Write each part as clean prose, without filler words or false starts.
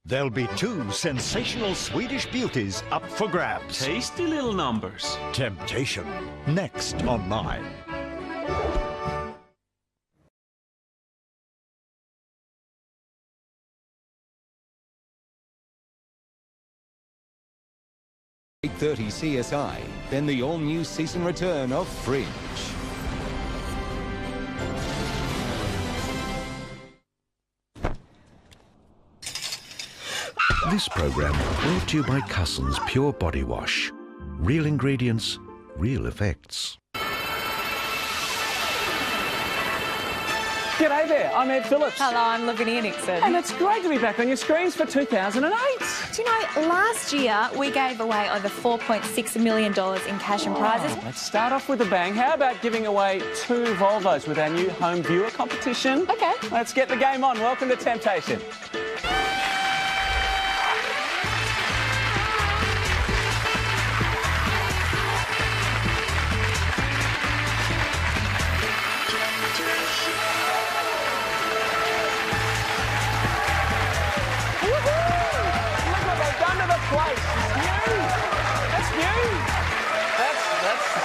There'll be two sensational Swedish beauties up for grabs. Tasty little numbers. Temptation, next on 9. 8:30 CSI, then the all-new season return of Fringe. This programme brought to you by Cussons Pure Body Wash. Real ingredients, real effects. G'day there, I'm Ed Phillips. Hello, I'm Lavinia Nixon. And it's great to be back on your screens for 2008. Do you know, last year we gave away over $4.6 million in cash and prizes. Let's start off with a bang. How about giving away 2 Volvos with our new home viewer competition? Okay. Let's get the game on. Welcome to Temptation.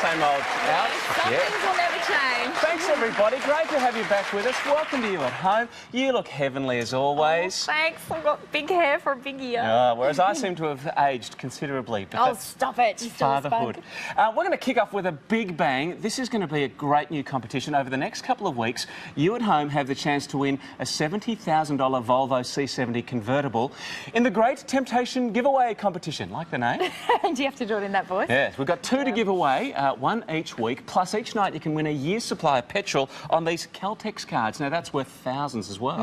Same old out. Some things will never change. Thanks, everybody. Great to have you back with us. Welcome to you at home. You look heavenly as always. Oh, thanks. I've got big hair for a big year. Whereas I seem to have aged considerably. But oh, stop it. Fatherhood. We're going to kick off with a big bang. This is going to be a great new competition. Over the next couple of weeks, you at home have the chance to win a $70,000 Volvo C70 convertible in the Great Temptation Giveaway competition. Like the name? And do you have to do it in that voice? Yes. We've got 2 to give away. 1 each week, plus each night you can win a year's supply of petrol on these Caltex cards. Now, that's worth thousands as well.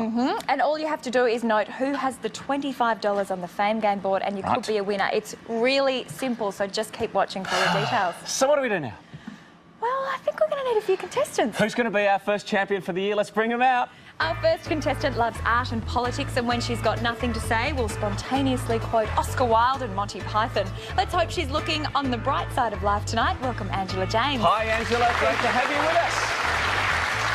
And all you have to do is note who has the $25 on the Fame Game board and you could be a winner. It's really simple, so just keep watching for the details. So what do we do now? Well, I think we're going to need a few contestants. Who's going to be our first champion for the year? Let's bring them out. Our first contestant loves art and politics, and when she's got nothing to say, will spontaneously quote Oscar Wilde and Monty Python. Let's hope she's looking on the bright side of life tonight. Welcome, Angela James. Hi, Angela. Great to have you with us.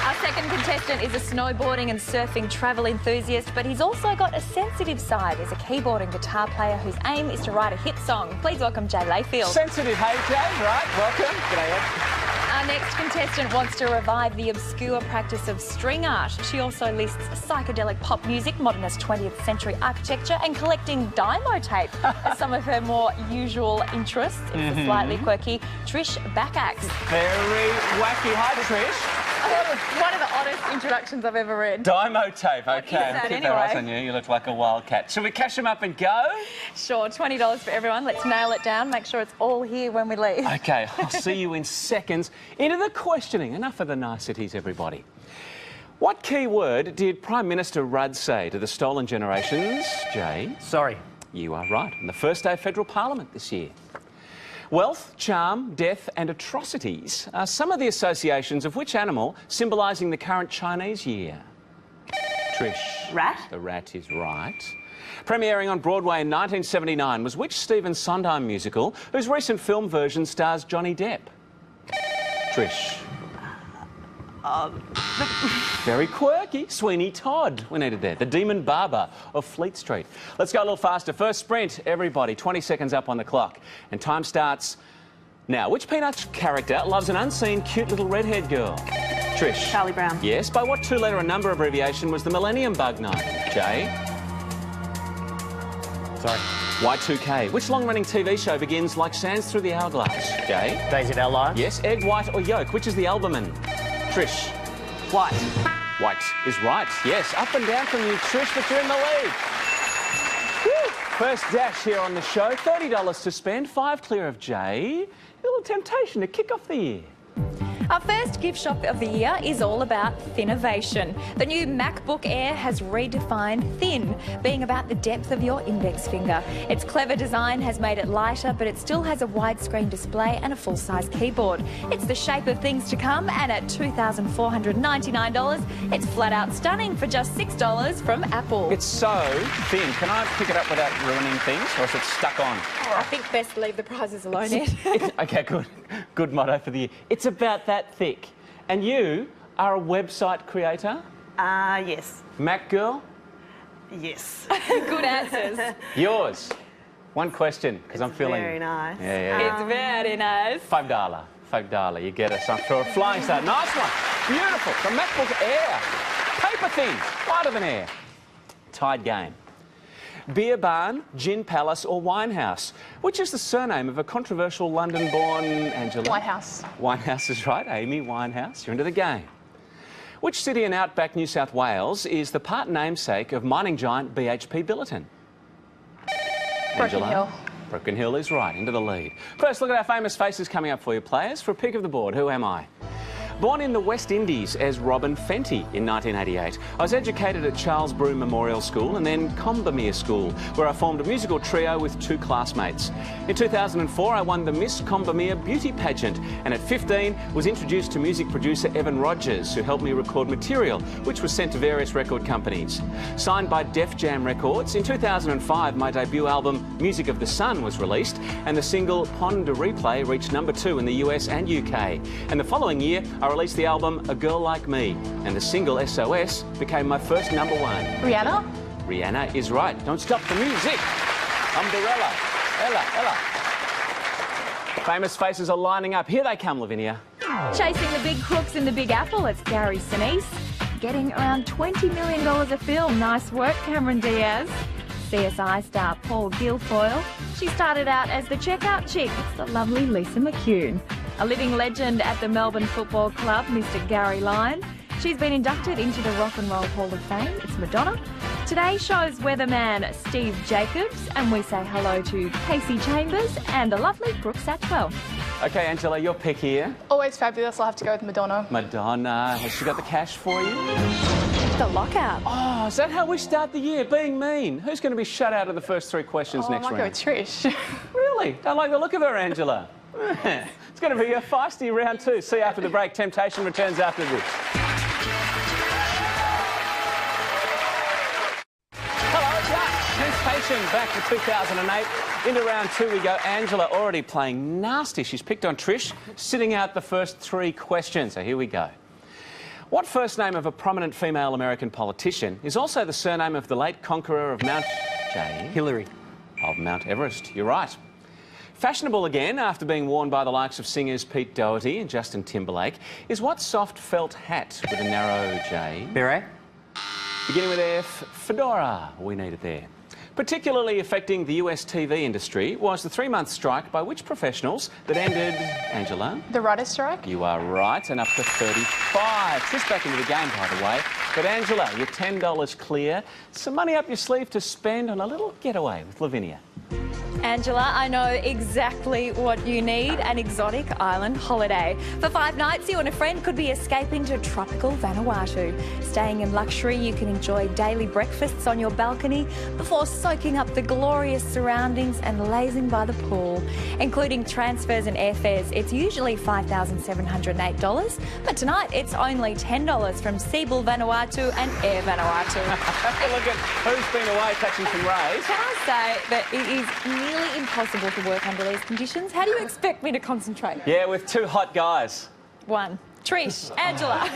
Our second contestant is a snowboarding and surfing travel enthusiast, but he's also got a sensitive side as a keyboard and guitar player whose aim is to write a hit song. Please welcome Jay Layfield. Sensitive, hey, Jay? Right, welcome. G'day, Ed. Our next contestant wants to revive the obscure practice of string art. She also lists psychedelic pop music, modernist 20th century architecture and collecting Dymo tape as some of her more usual interests. It's the slightly quirky Trish Backax. Very wacky. Hi, Trish. One of the oddest introductions I've ever read. Dymo tape, OK. Keep Keep our eyes on you. You look like a wildcat. Shall we cash them up and go? Sure, $20 for everyone. Let's nail it down. Make sure it's all here when we leave. OK, I'll see you in seconds. Into the questioning. Enough of the niceties, everybody. What key word did Prime Minister Rudd say to the stolen generations, Jay? Sorry. You are right. On the first day of federal parliament this year. Wealth, charm, death and atrocities are some of the associations of which animal symbolising the current Chinese year? Trish. Rat? The rat is right. Premiering on Broadway in 1979 was which Stephen Sondheim musical whose recent film version stars Johnny Depp? Trish. Very quirky. Sweeney Todd. We needed there. The Demon Barber of Fleet Street. Let's go a little faster. First sprint, everybody. 20 seconds up on the clock. And time starts now. Which Peanuts character loves an unseen, cute little redhead girl? Trish. Charlie Brown. Yes. By what 2-letter and number abbreviation was the Millennium Bug known? Jay. Sorry. Y2K. Which long-running TV show begins like sands through the hourglass? Jay. Daisy Del Live. Yes. Egg, white or yolk? Which is the albumin? Trish. White. White is right. Yes, up and down from you, Trish, but you're in the lead. Woo. First dash here on the show. $30 to spend, 5 clear of Jay. A little temptation to kick off the year. Our first gift shop of the year is all about Thinnovation. The new MacBook Air has redefined thin, being about the depth of your index finger. Its clever design has made it lighter, but it still has a widescreen display and a full-size keyboard. It's the shape of things to come, and at $2,499, it's flat out stunning for just $6 from Apple. It's so thin. Can I pick it up without ruining things, or is it stuck on? I think best leave the prizes alone, Ed. OK, good. Good motto for the year. It's about that thick. And you are a website creator? Yes. Mac girl? Yes. Good answers. Yours. One question, because I'm feeling... Very nice. Yeah. It's very nice. $5. $5. You get us up for a flying start. Nice one. Beautiful. The MacBook Air. Paper thin. Lighter than air. Tied game. Beer barn, gin palace or winehouse? Which is the surname of a controversial London-born Angela? Winehouse. Winehouse is right, Amy Winehouse. You're into the game. Which city in outback New South Wales is the part namesake of mining giant BHP Billiton? Broken Angela? Hill. Broken Hill is right, into the lead. First, look at our famous faces coming up for you, players. For a pick of the board, who am I? Born in the West Indies as Robin Fenty in 1988, I was educated at Charles Broome Memorial School and then Combermere School, where I formed a musical trio with 2 classmates. In 2004, I won the Miss Combermere Beauty Pageant, and at 15 was introduced to music producer Evan Rogers, who helped me record material, which was sent to various record companies. Signed by Def Jam Records, in 2005 my debut album Music of the Sun was released, and the single Pon de Replay reached #2 in the US and UK. And the following year, I released the album A Girl Like Me, and the single SOS became my first #1. Rihanna. Rihanna is right. Don't stop the music. Umbrella. Ella. Famous faces are lining up. Here they come, Lavinia. Chasing the big crooks in the Big Apple, it's Gary Sinise. Getting around $20 million a film. Nice work, Cameron Diaz. CSI star Paul Guilfoyle. She started out as the checkout chick. It's the lovely Lisa McCune. A living legend at the Melbourne Football Club, Mr. Gary Lyon. She's been inducted into the Rock and Roll Hall of Fame. It's Madonna. Today shows weatherman Steve Jacobs, and we say hello to Casey Chambers and the lovely Brooke Satchwell. Okay, Angela, your pick here. Always fabulous. I'll have to go with Madonna. Madonna. Has she got the cash for you? The lockout. Oh, is that how we start the year? Being mean. Who's going to be shut out of the first 3 questions I next might go round? with Trish. Really? Don't like the look of her, Angela. It's going to be a feisty round 2. See you after the break. Temptation returns after this. Hello, it's us. Temptation back for 2008. Into round 2 we go. Angela already playing nasty. She's picked on Trish, sitting out the first 3 questions. So here we go. What first name of a prominent female American politician is also the surname of the late conqueror of Mount... Jay? Hillary. Of Mount Everest. You're right. Fashionable again, after being worn by the likes of singers Pete Doherty and Justin Timberlake, is what soft felt hat with a narrow J? Beret. Beginning with F, fedora, we need it there. Particularly affecting the US TV industry was the 3-month strike by which professionals that ended, Angela? The writer's strike. You are right, and up to 35. Trish back into the game, by the way. But Angela, you're $10 clear. Some money up your sleeve to spend on a little getaway with Lavinia. Angela, I know exactly what you need, an exotic island holiday. For 5 nights, you and a friend could be escaping to tropical Vanuatu. Staying in luxury, you can enjoy daily breakfasts on your balcony before soaking up the glorious surroundings and lazing by the pool. Including transfers and airfares, it's usually $5,708, but tonight it's only $10 from Seabull Vanuatu and Air Vanuatu. Look at who's been away catching some rays. Can I say that it is nearly impossible to work under these conditions? How do you expect me to concentrate? Yeah, with 2 hot guys. 1. Trish, Angela.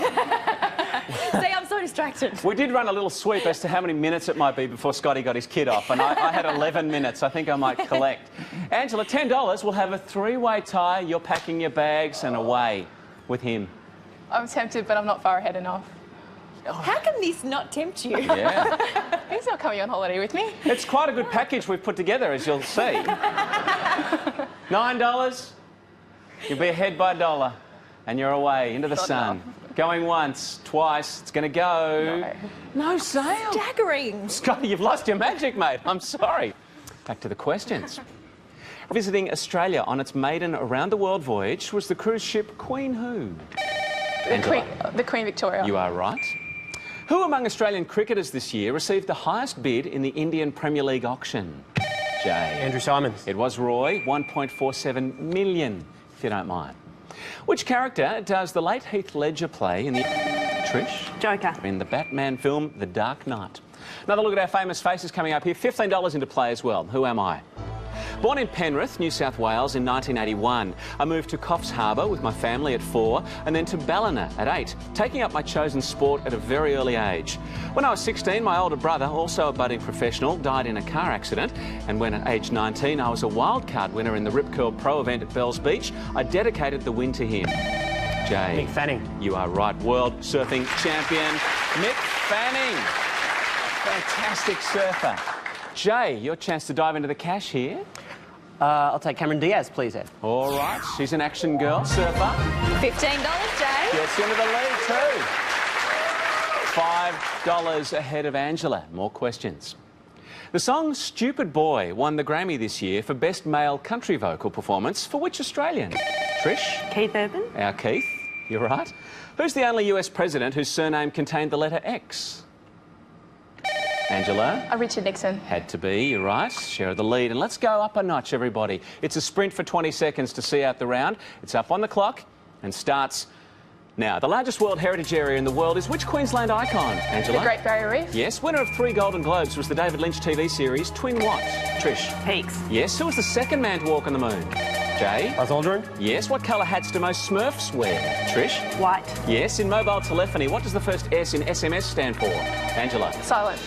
See, I'm so distracted. We did run a little sweep as to how many minutes it might be before Scotty got his kid off, and I had 11 minutes. I think I might collect. Angela, $10. We'll have a 3-way tie. You're packing your bags and away with him. I'm tempted, but I'm not far ahead enough. How can this not tempt you? Yeah. He's not coming on holiday with me. It's quite a good package we've put together, as you'll see. $9. You'll be ahead by $1. And you're away into the sun. Going once, twice. It's going to go. No sale. Staggering. Scotty, you've lost your magic, mate. I'm sorry. Back to the questions. Visiting Australia on its maiden around-the-world voyage was the cruise ship Queen who? The Queen Victoria. You are right. Who among Australian cricketers this year received the highest bid in the Indian Premier League auction? Jay. Andrew Simons. It was Roy, 1.47 million, if you don't mind. Which character does the late Heath Ledger play in the... Trish? Joker. In the Batman film The Dark Knight. Another look at our famous faces coming up here. $15 into play as well. Who am I? Born in Penrith, New South Wales in 1981. I moved to Coffs Harbour with my family at 4 and then to Ballina at 8, taking up my chosen sport at a very early age. When I was 16, my older brother, also a budding professional, died in a car accident. And when at age 19, I was a wildcard winner in the Rip Curl Pro event at Bells Beach, I dedicated the win to him. Jay. Mick Fanning. You are right. World surfing champion, Mick Fanning. Fantastic surfer. Jay, your chance to dive into the cash here. I'll take Cameron Diaz, please, Ed. All right. She's an action girl, surfer. $15, Jay. Gets into the lead too. $5 ahead of Angela. More questions. The song Stupid Boy won the Grammy this year for Best Male Country Vocal Performance for which Australian? Trish? Keith Urban. Our Keith. You're right. Who's the only US president whose surname contained the letter X? Angela? Richard Nixon. Had to be, you're right. Share of the lead. And let's go up a notch, everybody. It's a sprint for 20 seconds to see out the round. It's up on the clock and starts now. The largest World Heritage Area in the world is which Queensland icon, Angela? The Great Barrier Reef. Yes. Winner of 3 Golden Globes was the David Lynch TV series Twin what? Trish? Peaks. Yes. Who was the second man to walk on the moon? Jay? Buzz Aldrin. Yes. What colour hats do most Smurfs wear? Trish? White. Yes. In mobile telephony, what does the first S in SMS stand for? Angela? Silent.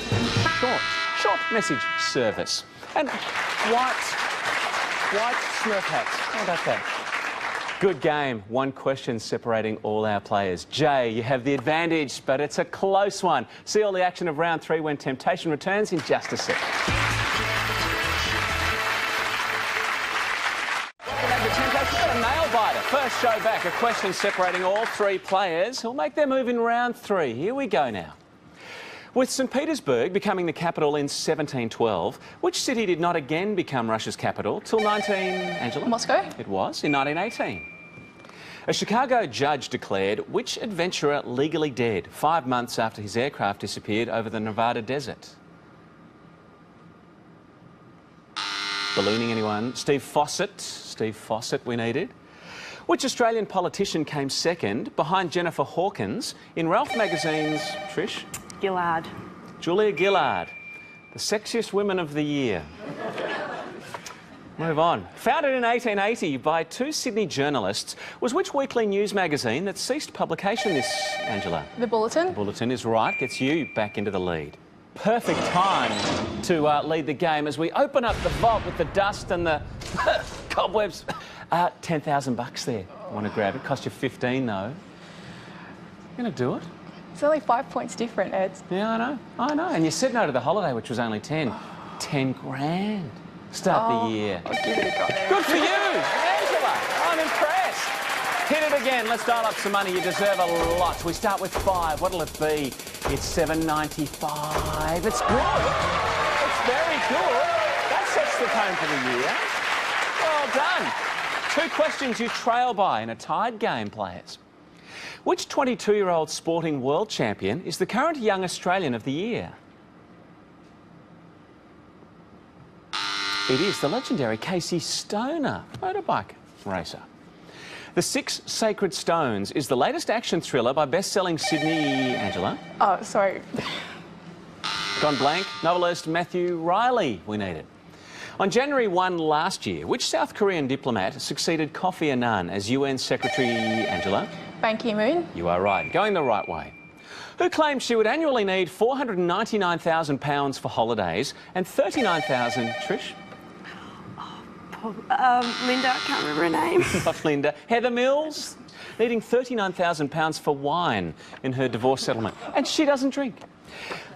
Short message service. And white Smurf hats. How about that? Good game. One question separating all our players. Jay, you have the advantage, but it's a close one. See all the action of round 3 when Temptation returns in just a sec. A nail biter. First show back, a question separating all 3 players who'll make their move in round 3. Here we go now. With St Petersburg becoming the capital in 1712, which city did not again become Russia's capital till Angela? Moscow. It was, in 1918. A Chicago judge declared which adventurer legally dead 5 months after his aircraft disappeared over the Nevada desert? Ballooning, anyone? Steve Fawcett we needed. Which Australian politician came second behind Jennifer Hawkins in Ralph magazine's, Trish? Gillard. Julia Gillard, the sexiest women of the year. Move on. Founded in 1880 by 2 Sydney journalists, was which weekly news magazine that ceased publication this, Angela? The Bulletin. The Bulletin is right, gets you back into the lead. Perfect time to lead the game as we open up the vault with the dust and the cobwebs. $10,000 there. I want to grab it. Cost you 15 though. You gonna do it? It's only 5 points different, Ed. Yeah, I know. And you said no to the holiday, which was only 10. 10 grand. Start the year. I'll give it a go. Good for you, Angela. I'm impressed. Hit it again. Let's dial up some money. You deserve a lot. We start with 5. What'll it be? It's $7.95. It's good. It's very good. That sets the tone for the year. Well done. 2 questions you trail by in a tied game, players. Which 22-year-old sporting world champion is the current Young Australian of the Year? It is the legendary Casey Stoner, motorbike racer. The 6 Sacred Stones is the latest action thriller by best-selling Sydney, Angela. Oh, sorry. Gone blank. Novelist Matthew Riley, we need it. On January 1 last year, which South Korean diplomat succeeded Kofi Annan as UN Secretary, Angela? Ban Ki-moon. You are right. Going the right way. Who claimed she would annually need £499,000 for holidays and $39,000, Trish? Linda, I can't remember her name. Not Linda. Heather Mills, needing £39,000 for wine in her divorce settlement. And she doesn't drink.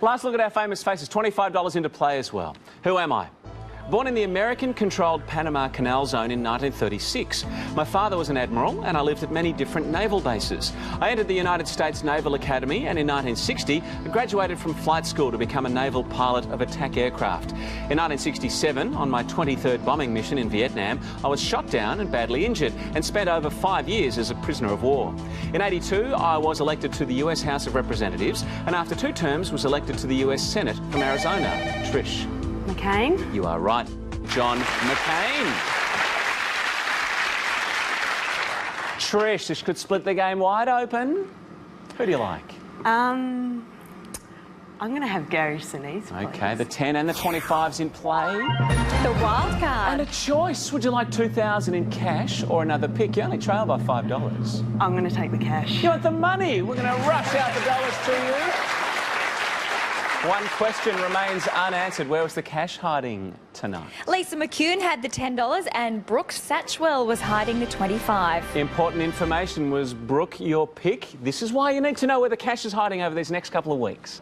Last look at our famous faces. $25 into play as well. Who am I? Born in the American-controlled Panama Canal Zone in 1936. My father was an admiral and I lived at many different naval bases. I entered the United States Naval Academy and in 1960 I graduated from flight school to become a naval pilot of attack aircraft. In 1967, on my 23rd bombing mission in Vietnam, I was shot down and badly injured and spent over 5 years as a prisoner of war. In 82, I was elected to the US House of Representatives and after 2 terms was elected to the US Senate from Arizona. Trish? McCain. You are right. John McCain. Trish, this could split the game wide open. Who do you like? I'm going to have Gary Sinise, please. Okay, the 10 and the 25's in play. The wild card. And a choice. Would you like $2,000 in cash or another pick? You only trail by $5. I'm going to take the cash. You want the money? We're going to rush out the dollars to you. One question remains unanswered. Where was the cash hiding tonight? Lisa McCune had the $10 and Brooke Satchwell was hiding the $25. Important information. Was Brooke your pick? This is why you need to know where the cash is hiding over these next couple of weeks.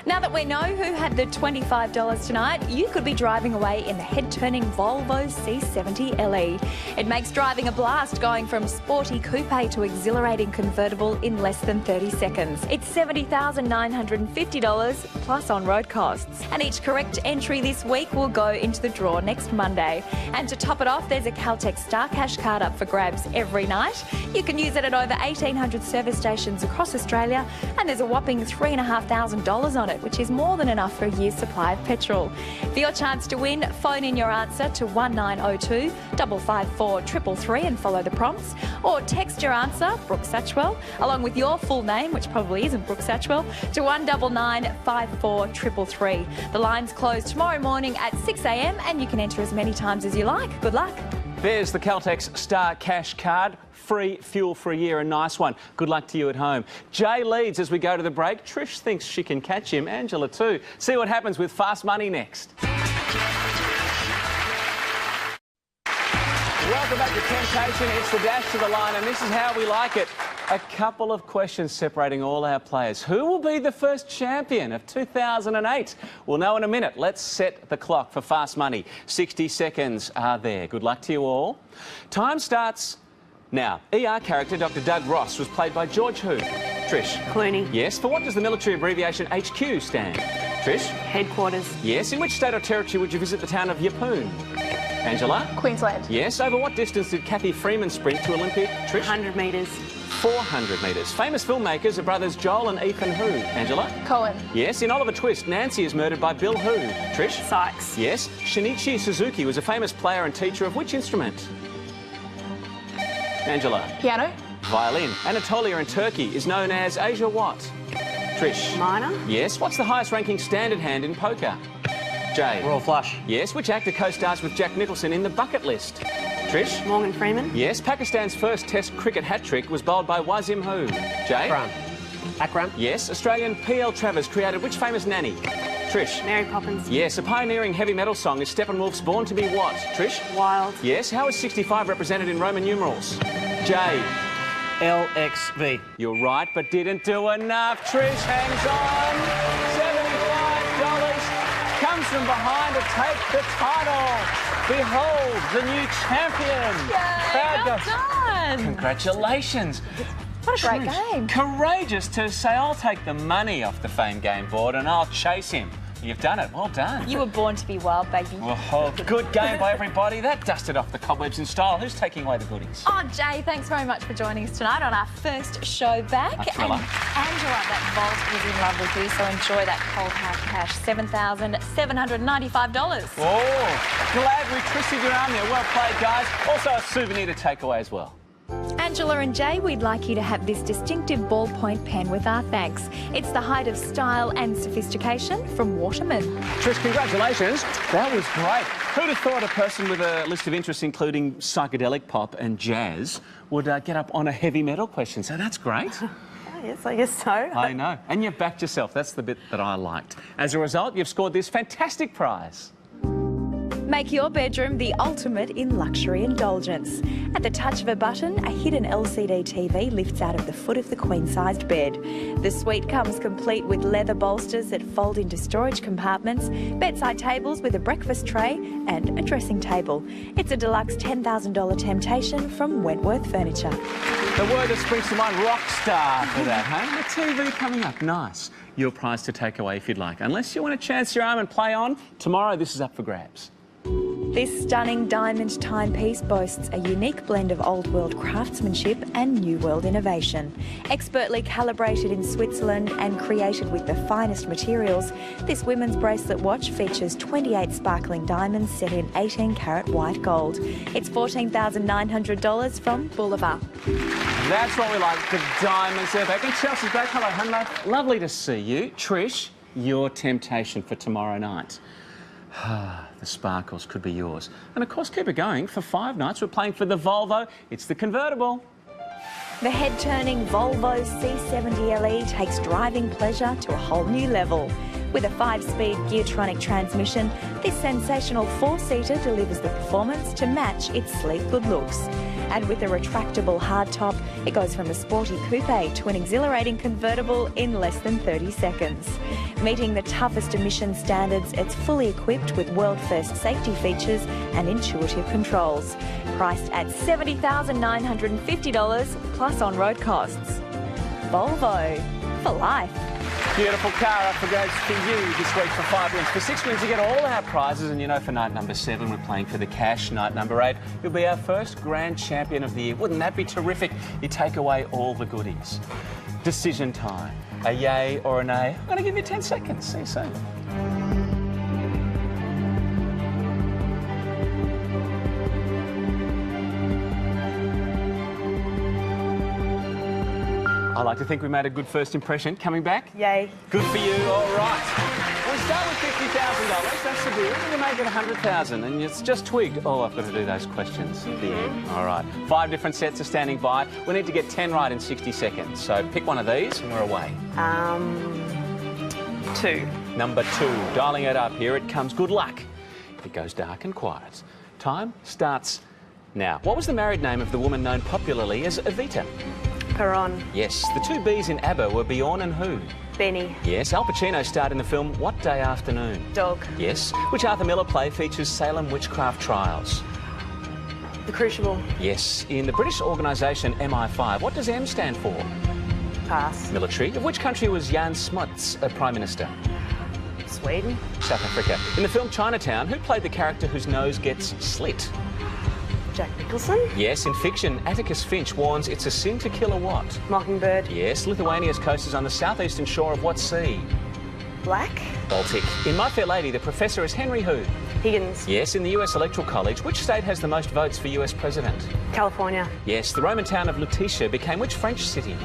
Now that we know who had the $25 tonight, you could be driving away in the head-turning Volvo C70 LE. It makes driving a blast, going from sporty coupe to exhilarating convertible in less than 30 seconds. It's $70,950 plus on-road costs. And each correct entry this week will go into the draw next Monday. And to top it off, there's a Caltex Star Cash card up for grabs every night. You can use it at over 1,800 service stations across Australia, and there's a whopping $3,500 on it, which is more than enough for a year's supply of petrol. For your chance to win, phone in your answer to 1902 554 333 and follow the prompts, or text your answer, Brooke Satchwell, along with your full name, which probably isn't Brooke Satchwell, to 199 54 333. The lines close tomorrow morning at 6 a.m. and you can enter as many times as you like. Good luck. There's the Caltex Star Cash card. Free fuel for a year, a nice one. Good luck to you at home. Jay leads as we go to the break. Trish thinks she can catch him. Angela too. See what happens with Fast Money next. Welcome back to Temptation. It's the dash to the line, and this is how we like it. A couple of questions separating all our players. Who will be the first champion of 2008? We'll know in a minute. Let's set the clock for Fast Money. 60 seconds are there. Good luck to you all. Time starts now. ER character Dr. Doug Ross was played by George who? Trish. Clooney. Yes. For what does the military abbreviation HQ stand? Trish. Headquarters. Yes. In which state or territory would you visit the town of Yeppoon? Angela. Queensland. Yes. Over what distance did Kathy Freeman sprint to Olympic? Trish. 100 metres. 400 metres. Famous filmmakers are brothers Joel and Ethan who? Angela? Cohen. Yes. In Oliver Twist, Nancy is murdered by Bill who? Trish? Sykes. Yes. Shinichi Suzuki was a famous player and teacher of which instrument? Angela? Piano. Violin. Anatolia in Turkey is known as Asia what? Trish? Minor. Yes. What's the highest ranking standard hand in poker? Jay? Royal flush. Yes. Which actor co-stars with Jack Nicholson in The Bucket List? Trish? Morgan Freeman. Yes. Pakistan's first Test cricket hat-trick was bowled by Wasim who? Jay? Akram. Yes. Australian P.L. Travers created which famous nanny? Trish? Mary Poppins. Yes. A pioneering heavy metal song is Steppenwolf's Born to Be what? Trish? Wild. Yes. How is 65 represented in Roman numerals? Jay? LXV. You're right, but didn't do enough. Trish hangs on. $75 comes from behind to take the title. Behold, the new champion. Yay, well done. Congratulations. What a great Trish, game. Courageous to say, I'll take the money off the Fame Game board and I'll chase him. You've done it. Well done. You were born to be wild, baby. Oh, good game by everybody. That dusted off the cobwebs in style. Who's taking away the goodies? Oh, Jay, thanks very much for joining us tonight on our first show back. A thriller. And Angela, that vault was in love with you, so enjoy that cold hard cash, $7,795. Oh, glad we twisted your arm there. Well played, guys. Also a souvenir to take away as well. Angela and Jay, we'd like you to have this distinctive ballpoint pen with our thanks. It's the height of style and sophistication from Waterman. Trish, congratulations. That was great. Who'd have thought a person with a list of interests including psychedelic pop and jazz would get up on a heavy metal question? So that's great. Oh, yes, I guess so. I know. And you backed yourself. That's the bit that I liked. As a result, you've scored this fantastic prize. Make your bedroom the ultimate in luxury indulgence. At the touch of a button, a hidden LCD TV lifts out of the foot of the queen-sized bed. The suite comes complete with leather bolsters that fold into storage compartments, bedside tables with a breakfast tray and a dressing table. It's a deluxe $10,000 temptation from Wentworth Furniture. The word that springs to mind, rock star for that, hey? The TV coming up, nice. Your prize to take away if you'd like. Unless you want to chance your arm and play on, tomorrow this is up for grabs. This stunning diamond timepiece boasts a unique blend of old world craftsmanship and new world innovation. Expertly calibrated in Switzerland and created with the finest materials, this women's bracelet watch features 28 sparkling diamonds set in 18-carat white gold. It's $14,900 from Boulevard. That's what we like, the diamonds there. Back in Chelsea's great. Hello, honey. Lovely to see you. Trish, your temptation for tomorrow night? The sparkles could be yours. And of course, keep it going. For 5 nights, we're playing for the Volvo. It's the convertible. The head-turning Volvo C70 LE takes driving pleasure to a whole new level. With a 5-speed Geartronic transmission, this sensational 4-seater delivers the performance to match its sleek good looks. And with a retractable hardtop, it goes from a sporty coupe to an exhilarating convertible in less than 30 seconds. Meeting the toughest emission standards, it's fully equipped with world-first safety features and intuitive controls. Priced at $70,950 plus on-road costs. Volvo, for life. Beautiful car up for grabs for you this week for 5 wins. For 6 wins, you get all our prizes. And you know, for night number 7, we're playing for the cash. Night number 8, you'll be our first grand champion of the year. Wouldn't that be terrific? You take away all the goodies. Decision time. A yay or a nay? I'm going to give you 10 seconds. See you soon. I like to think we made a good first impression. Coming back? Yay. Good for you. All right. We start with $50,000. That's the deal. We're going to make it $100,000, and it's just twigged. Oh, I've got to do those questions at the end. All right. 5 different sets are standing by. We need to get 10 right in 60 seconds. So pick one of these, and we're away. 2. Number 2. Dialing it up. Here it comes. Good luck. It goes dark and quiet. Time starts now. What was the married name of the woman known popularly as Evita? Perron. Yes. The 2 Bs in ABBA were Bjorn and who? Benny. Yes. Al Pacino starred in the film What Day Afternoon? Dog. Yes. Which Arthur Miller play features Salem witchcraft trials? The Crucible. Yes. In the British organisation MI5, what does M stand for? Pass. Military. Of which country was Jan Smuts a Prime Minister? Sweden. South Africa. In the film Chinatown, who played the character whose nose gets slit? Jack Nicholson. Yes. In fiction, Atticus Finch warns it's a sin to kill a what? Mockingbird. Yes. Lithuania's coast is on the southeastern shore of what sea? Black. Baltic. In My Fair Lady, the professor is Henry who? Higgins. Yes. In the US Electoral College, which state has the most votes for US president? California. Yes. The Roman town of Lutetia became which French city?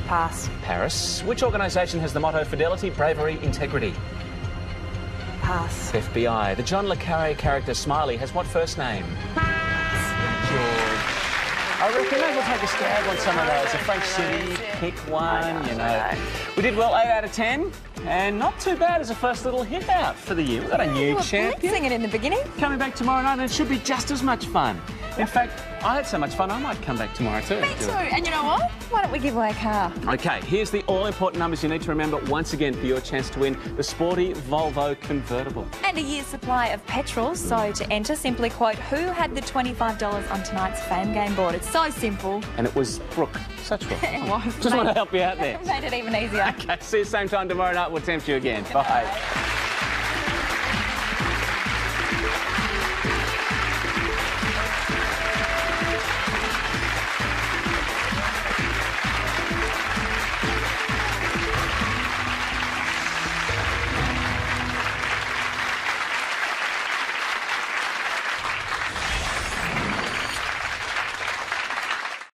Pass. Paris. Which organisation has the motto Fidelity, Bravery, Integrity? Pass. FBI. The John le Carré character Smiley has what first name? George. I reckon we'll take a stab on some of those. A French city, pick one, you know. We did well, 8 out of 10, and not too bad as a first little hit out for the year. We've got a new champion. Singing in the beginning. Coming back tomorrow night, and it should be just as much fun. In fact, I had so much fun, I might come back tomorrow too. Me too. And you know what? Why don't we give away a car? Okay, here's the all-important numbers you need to remember once again for your chance to win the sporty Volvo convertible. And a year's supply of petrol. So to enter, simply quote who had the $25 on tonight's Fame Game board. It's so simple. And it was Brooke. Such Brooke. It was. Just want to help you out there. Made it even easier. Okay, see you same time tomorrow night. We'll tempt you again. Bye.